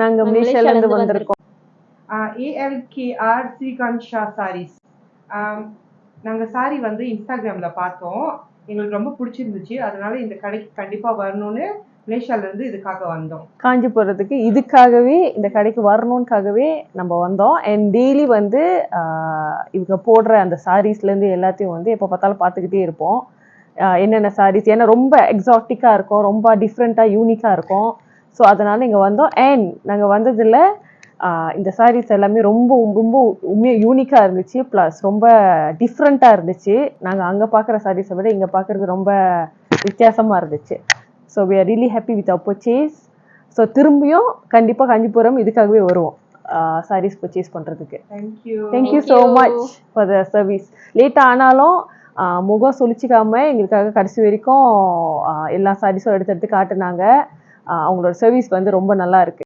நாங்க மலேசியால இருந்து வந்திருக்கோம். ALKR ஸ்ரீகாந்த் சாரீஸ். நாங்க சாரி வந்து இன்ஸ்டாகிராம்ல பார்த்தோம், எங்களுக்கு ரொம்ப பிடிச்சிருந்துச்சு. அதனால இந்த கடைக்கு கண்டிப்பா வரணும்னு மலேசியால இருந்து இதுக்காக வந்தோம். காஞ்சிபுரத்துக்கு இதுக்காகவே இந்த கடைக்கு வரணும்காகவே நம்ம வந்தோம். அண்ட் டெய்லி வந்து இவங்க போடுற அந்த சாரீஸ்ல இருந்து எல்லாத்தையும் வந்து எப்போ பார்த்தாலும் பார்த்துக்கிட்டே இருப்போம். என்னென்ன சாரீஸ், ஏன்னா ரொம்ப எக்ஸாட்டிக்கா இருக்கும், ரொம்ப டிஃப்ரெண்டா யூனிக்கா இருக்கும். ஸோ அதனால இங்க வந்தோம். அண்ட் நாங்க வந்ததுல இந்த சாரீஸ் எல்லாமே ரொம்ப ரொம்ப உண்மையாக யூனிக்கா இருந்துச்சு. ப்ளஸ் ரொம்ப டிஃப்ரெண்டா இருந்துச்சு. நாங்க அங்க பார்க்குற சாரீஸை விட இங்க பார்க்கறது ரொம்ப வித்தியாசமா இருந்துச்சு. So we are really happy with our purchase. So திரும்பியும் கண்டிப்பாக காஞ்சிபுரம் இதுக்காகவே வருவோம் சாரீஸ் பர்ச்சேஸ் பண்ணுறதுக்கு. Thank you so much for the service. லேட்டாக ஆனாலும் முகம் சுழிச்சிக்காம எங்களுக்காக கடைசி வரைக்கும் எல்லா சாரீஸும் எடுத்து காட்டுனாங்க. அவங்களோட சர்வீஸ் வந்து ரொம்ப நல்லா இருக்கு.